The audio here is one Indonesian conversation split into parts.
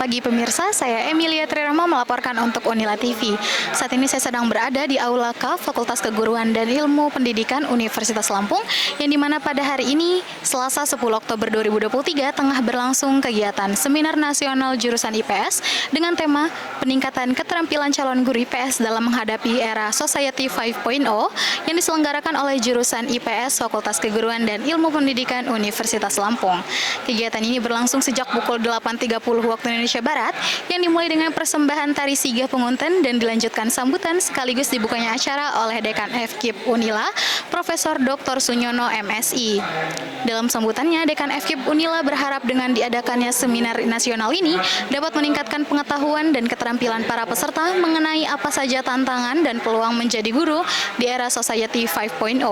pagi pemirsa, saya Emilia Trirama melaporkan untuk Unila TV. Saat ini saya sedang berada di Aula K Fakultas Keguruan dan Ilmu Pendidikan Universitas Lampung, yang dimana pada hari ini, Selasa 10 Oktober 2023, tengah berlangsung kegiatan Seminar Nasional Jurusan IPS dengan tema Peningkatan Keterampilan Calon Guru IPS dalam Menghadapi Era Society 5.0 yang diselenggarakan oleh jurusan IPS Fakultas Keguruan dan Ilmu Pendidikan Universitas Lampung. Kegiatan ini berlangsung sejak pukul 8.30 waktu Indonesia Barat yang dimulai dengan persembahan tari Siga Pengunten dan dilanjutkan sambutan sekaligus dibukanya acara oleh Dekan FKIP Unila, Profesor Dr. Sunyono MSI. Dalam sambutannya, Dekan FKIP Unila berharap dengan diadakannya seminar nasional ini dapat meningkatkan pengetahuan dan keterampilan para peserta mengenai apa saja tantangan dan peluang menjadi guru di era Society 5.0.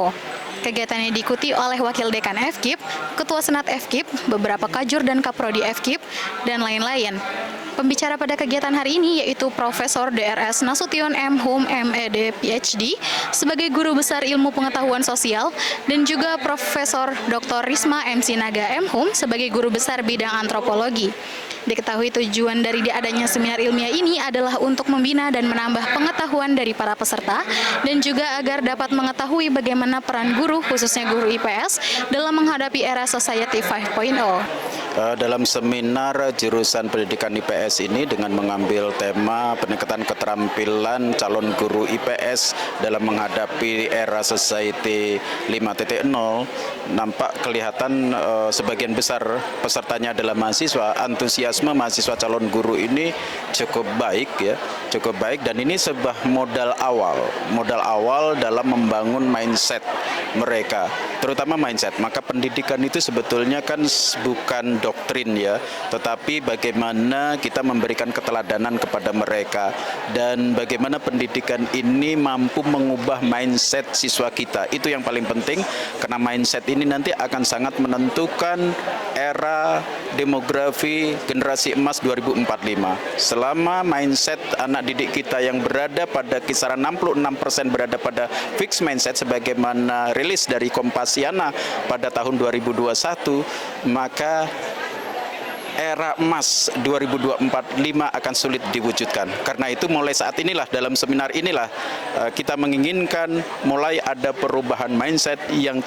Kegiatan ini diikuti oleh Wakil Dekan FKIP, Ketua Senat FKIP, beberapa Kajur dan Kaprodi FKIP, dan lain-lain. Pembicara pada kegiatan hari ini yaitu Profesor DRS Nasution M. Hum MED PhD sebagai Guru Besar Ilmu Pengetahuan Sosial dan juga Profesor Dr. Risma M. Sinaga M. Hum sebagai Guru Besar Bidang Antropologi. Diketahui tujuan dari diadanya seminar ilmiah ini adalah untuk membina dan menambah pengetahuan dari para peserta dan juga agar dapat mengetahui bagaimana peran guru, khususnya guru IPS, dalam menghadapi era Society 5.0. Dalam seminar jurusan pendidikan IPS ini dengan mengambil tema peningkatan keterampilan calon guru IPS dalam menghadapi era Society 5.0, nampak kelihatan sebagian besar pesertanya adalah mahasiswa. Antusiasme mahasiswa calon guru ini cukup baik ya, cukup baik, dan ini sebuah modal awal dalam membangun mindset mereka, terutama mindset. Maka pendidikan itu sebetulnya kan bukan doktrin ya, tetapi bagaimana kita memberikan keteladanan kepada mereka dan bagaimana pendidikan ini mampu mengubah mindset siswa kita. Itu yang paling penting, karena mindset ini nanti akan sangat menentukan era demografi generasi emas 2045. Selama mindset anak didik kita yang berada pada kisaran 66% berada pada fixed mindset sebagaimana rilis dari Kompasiana pada tahun 2021, maka era emas 2045 akan sulit diwujudkan. Karena itu mulai saat inilah, dalam seminar inilah kita menginginkan mulai ada perubahan mindset yang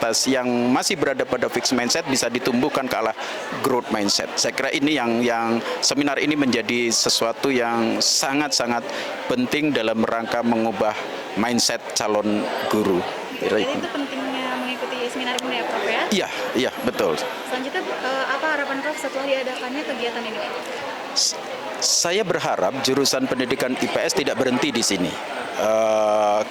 masih berada pada fixed mindset bisa ditumbuhkan ke arah growth mindset. Saya kira ini yang seminar ini menjadi sesuatu yang sangat-sangat penting dalam rangka mengubah mindset calon guru. Jadi itu pentingnya mengikuti seminar ini ya, Prof ya? Iya, betul. Selanjutnya, apa harapan Prof setelah diadakannya kegiatan ini? Saya berharap jurusan pendidikan IPS tidak berhenti di sini.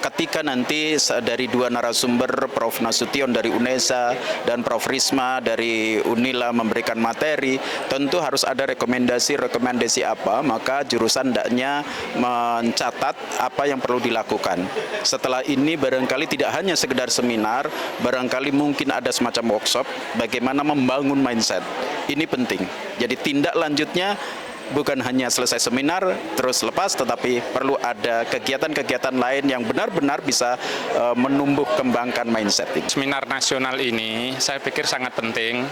Ketika nanti dari dua narasumber, Prof. Nasution dari UNESA dan Prof. Risma dari Unila memberikan materi, tentu harus ada rekomendasi apa, maka jurusan hendaknya mencatat apa yang perlu dilakukan. Setelah ini barangkali tidak hanya sekedar seminar, barangkali mungkin ada semacam workshop bagaimana membangun mindset. Ini penting. Jadi tindak lanjutnya bukan hanya selesai seminar terus lepas, tetapi perlu ada kegiatan-kegiatan lain yang benar-benar bisa menumbuh kembangkan mindset. Seminar nasional ini saya pikir sangat penting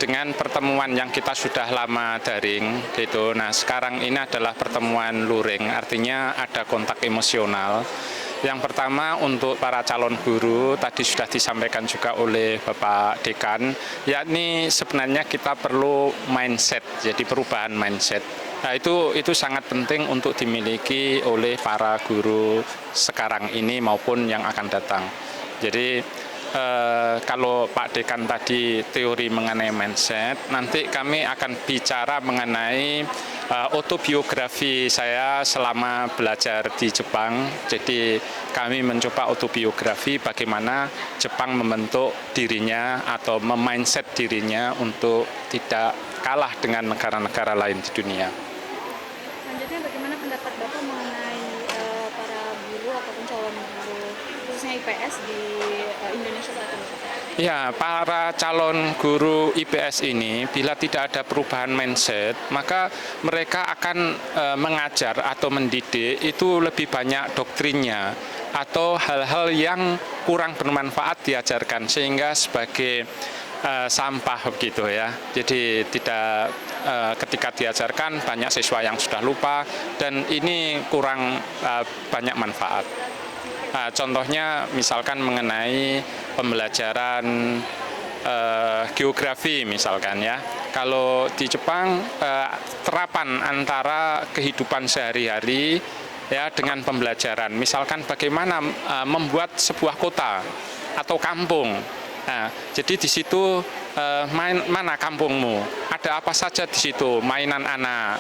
dengan pertemuan yang kita sudah lama daring gitu. Nah, sekarang ini adalah pertemuan luring, artinya ada kontak emosional. Yang pertama untuk para calon guru, tadi sudah disampaikan juga oleh Bapak Dekan, yakni sebenarnya kita perlu mindset, jadi perubahan mindset. Nah, itu sangat penting untuk dimiliki oleh para guru sekarang ini maupun yang akan datang. Jadi kalau Pak Dekan tadi teori mengenai mindset, nanti kami akan bicara mengenai autobiografi saya selama belajar di Jepang. Jadi kami mencoba autobiografi bagaimana Jepang membentuk dirinya atau memindset dirinya untuk tidak kalah dengan negara-negara lain di dunia. Selanjutnya, bagaimana pendapat Bapak mengenai para guru ataupun calon guru khususnya IPS di Indonesia saat ini? Ya, para calon guru IPS ini bila tidak ada perubahan mindset, maka mereka akan mengajar atau mendidik itu lebih banyak doktrinnya atau hal-hal yang kurang bermanfaat diajarkan, sehingga sebagai sampah begitu ya. Jadi tidak ketika diajarkan banyak siswa yang sudah lupa dan ini kurang banyak manfaat. Contohnya misalkan mengenai pembelajaran geografi misalkan ya. Kalau di Jepang terapan antara kehidupan sehari-hari ya dengan pembelajaran. Misalkan bagaimana membuat sebuah kota atau kampung. Nah, jadi di situ mana kampungmu? Ada apa saja di situ? Mainan anak,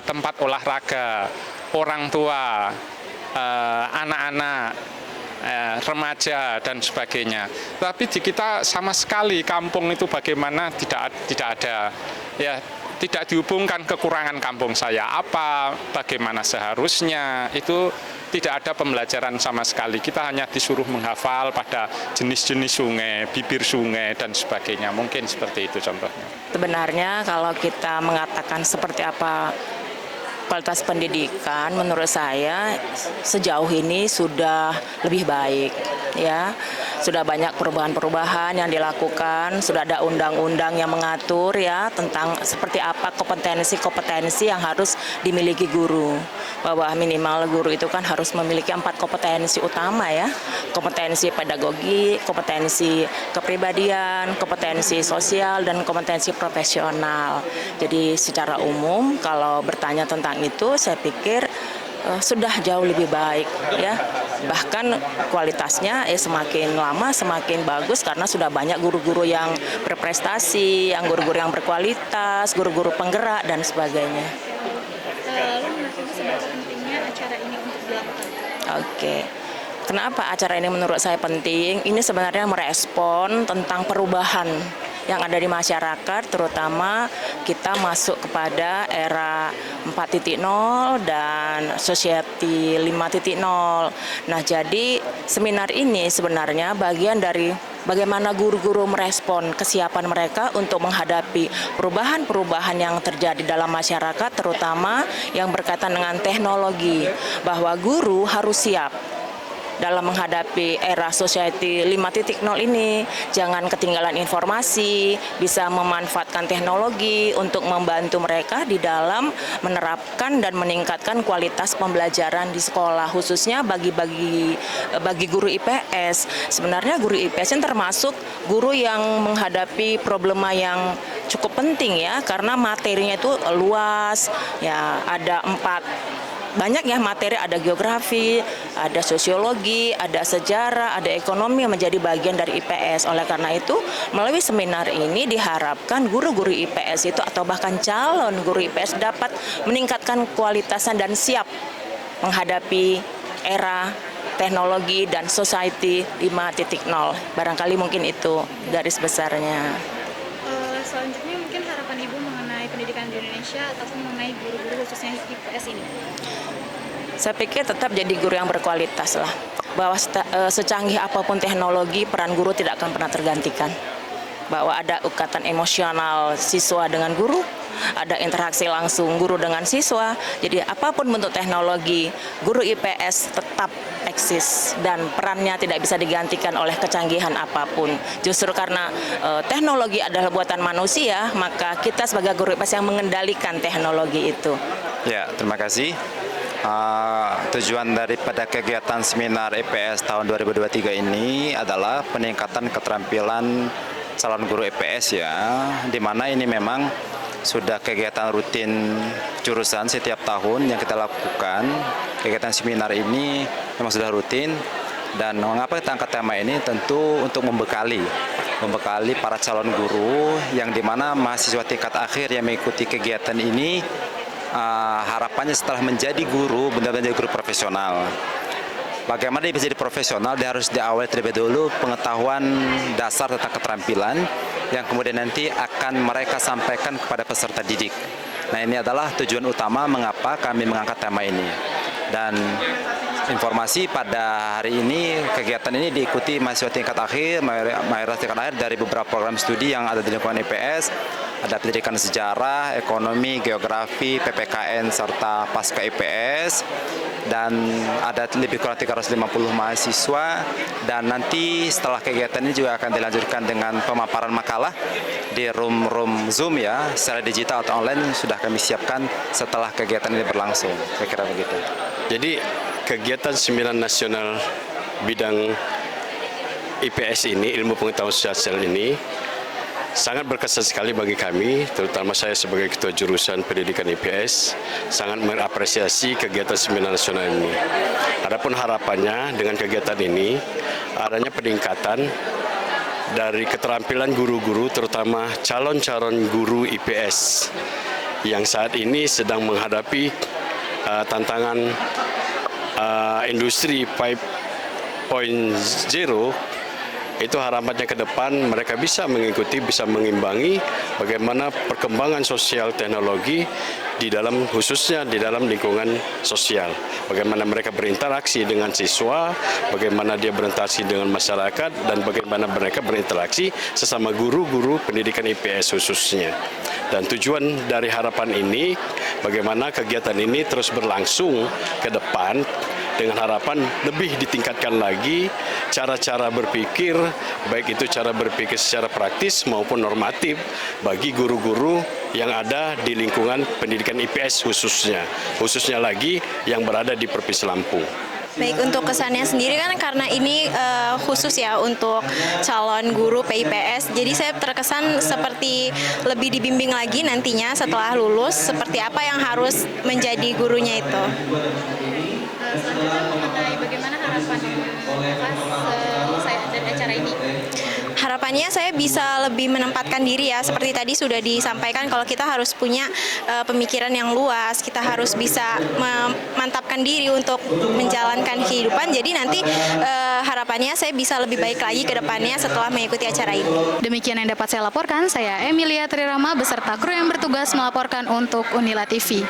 tempat olahraga, orang tua, anak-anak, remaja dan sebagainya. Tapi di kita sama sekali kampung itu bagaimana tidak ada. Ya, tidak dihubungkan kekurangan kampung saya apa, bagaimana seharusnya, itu tidak ada pembelajaran sama sekali. Kita hanya disuruh menghafal pada jenis-jenis sungai, bibir sungai, dan sebagainya. Mungkin seperti itu contohnya. Sebenarnya kalau kita mengatakan seperti apa kualitas pendidikan, menurut saya sejauh ini sudah lebih baik. Ya, sudah banyak perubahan-perubahan yang dilakukan, sudah ada undang-undang yang mengatur ya tentang seperti apa kompetensi-kompetensi yang harus dimiliki guru. Bahwa minimal guru itu kan harus memiliki 4 kompetensi utama ya. Kompetensi pedagogi, kompetensi kepribadian, kompetensi sosial, dan kompetensi profesional. Jadi secara umum kalau bertanya tentang itu saya pikir sudah jauh lebih baik ya, bahkan kualitasnya semakin lama semakin bagus karena sudah banyak guru-guru yang berprestasi, yang guru-guru yang berkualitas, guru-guru penggerak dan sebagainya. Lalu menurut Ibu seberapa pentingnya acara ini untuk dilakukan? Oke. Kenapa acara ini menurut saya penting? Ini sebenarnya merespon tentang perubahan yang ada di masyarakat, terutama kita masuk kepada era 4.0 dan society 5.0. Nah, jadi seminar ini sebenarnya bagian dari bagaimana guru-guru merespon kesiapan mereka untuk menghadapi perubahan-perubahan yang terjadi dalam masyarakat, terutama yang berkaitan dengan teknologi, bahwa guru harus siap dalam menghadapi era society 5.0 ini. Jangan ketinggalan informasi, bisa memanfaatkan teknologi untuk membantu mereka di dalam menerapkan dan meningkatkan kualitas pembelajaran di sekolah, khususnya bagi guru IPS. Sebenarnya guru IPS ini termasuk guru yang menghadapi problema yang cukup penting ya, karena materinya itu luas ya, ada banyak ya materi, ada geografi, ada sosiologi, ada sejarah, ada ekonomi yang menjadi bagian dari IPS. Oleh karena itu, melalui seminar ini diharapkan guru-guru IPS itu atau bahkan calon guru IPS dapat meningkatkan kualitasan dan siap menghadapi era teknologi dan society 5.0. Barangkali mungkin itu garis besarnya. Selanjutnya mungkin harapan Ibu mengenai pendidikan di Indonesia ataupun mengenai guru-guru khususnya IPS ini? Saya pikir tetap jadi guru yang berkualitas lah. Bahwa secanggih apapun teknologi, peran guru tidak akan pernah tergantikan. Bahwa ada ikatan emosional siswa dengan guru, ada interaksi langsung guru dengan siswa. Jadi apapun bentuk teknologi, guru IPS tetap eksis dan perannya tidak bisa digantikan oleh kecanggihan apapun. Justru karena teknologi adalah buatan manusia, maka kita sebagai guru IPS yang mengendalikan teknologi itu. Ya, terima kasih. Tujuan daripada kegiatan seminar IPS tahun 2023 ini adalah peningkatan keterampilan calon guru IPS ya, di mana ini memang sudah kegiatan rutin jurusan setiap tahun yang kita lakukan. Kegiatan seminar ini memang sudah rutin, dan mengapa kita angkat tema ini tentu untuk membekali para calon guru yang dimana mahasiswa tingkat akhir yang mengikuti kegiatan ini harapannya setelah menjadi guru benar-benar jadi guru profesional. Bagaimana dia bisa jadi profesional? Dia harus diawali terlebih dulu pengetahuan dasar tentang keterampilan yang kemudian nanti akan mereka sampaikan kepada peserta didik. Nah, ini adalah tujuan utama mengapa kami mengangkat tema ini. Dan informasi pada hari ini kegiatan ini diikuti mahasiswa tingkat akhir, mayoritas tingkat akhir dari beberapa program studi yang ada di lingkungan IPS. Ada pendidikan sejarah, ekonomi, geografi, PPKN, serta pasca IPS. Dan ada lebih kurang 350 mahasiswa. Dan nanti setelah kegiatan ini juga akan dilanjutkan dengan pemaparan makalah di room Zoom ya, secara digital atau online sudah kami siapkan setelah kegiatan ini berlangsung. Saya kira begitu. Jadi kegiatan Seminar Nasional bidang IPS ini, ilmu pengetahuan sosial ini, sangat berkesan sekali bagi kami, terutama saya sebagai Ketua Jurusan Pendidikan IPS, sangat mengapresiasi kegiatan Seminar Nasional ini. Adapun harapannya dengan kegiatan ini, adanya peningkatan dari keterampilan guru-guru, terutama calon-calon guru IPS, yang saat ini sedang menghadapi tantangan industri 5.0. Itu harapannya ke depan mereka bisa mengikuti, bisa mengimbangi bagaimana perkembangan sosial teknologi di dalam, khususnya di dalam lingkungan sosial. Bagaimana mereka berinteraksi dengan siswa, bagaimana dia berinteraksi dengan masyarakat, dan bagaimana mereka berinteraksi sesama guru-guru pendidikan IPS khususnya. Dan tujuan dari harapan ini, bagaimana kegiatan ini terus berlangsung ke depan, dengan harapan lebih ditingkatkan lagi cara-cara berpikir, baik itu cara berpikir secara praktis maupun normatif bagi guru-guru yang ada di lingkungan pendidikan IPS khususnya lagi yang berada di Provinsi Lampung. Baik, untuk kesannya sendiri kan karena ini khusus ya untuk calon guru PIPS, jadi saya terkesan seperti lebih dibimbing lagi nantinya setelah lulus, seperti apa yang harus menjadi gurunya itu. Selanjutnya mengenai bagaimana harapan selesai dari acara ini? Harapannya saya bisa lebih menempatkan diri ya, seperti tadi sudah disampaikan kalau kita harus punya pemikiran yang luas, kita harus bisa memantapkan diri untuk menjalankan kehidupan, jadi nanti harapannya saya bisa lebih baik lagi ke depannya setelah mengikuti acara ini. Demikian yang dapat saya laporkan, saya Emilia Trirama beserta kru yang bertugas melaporkan untuk Unila TV.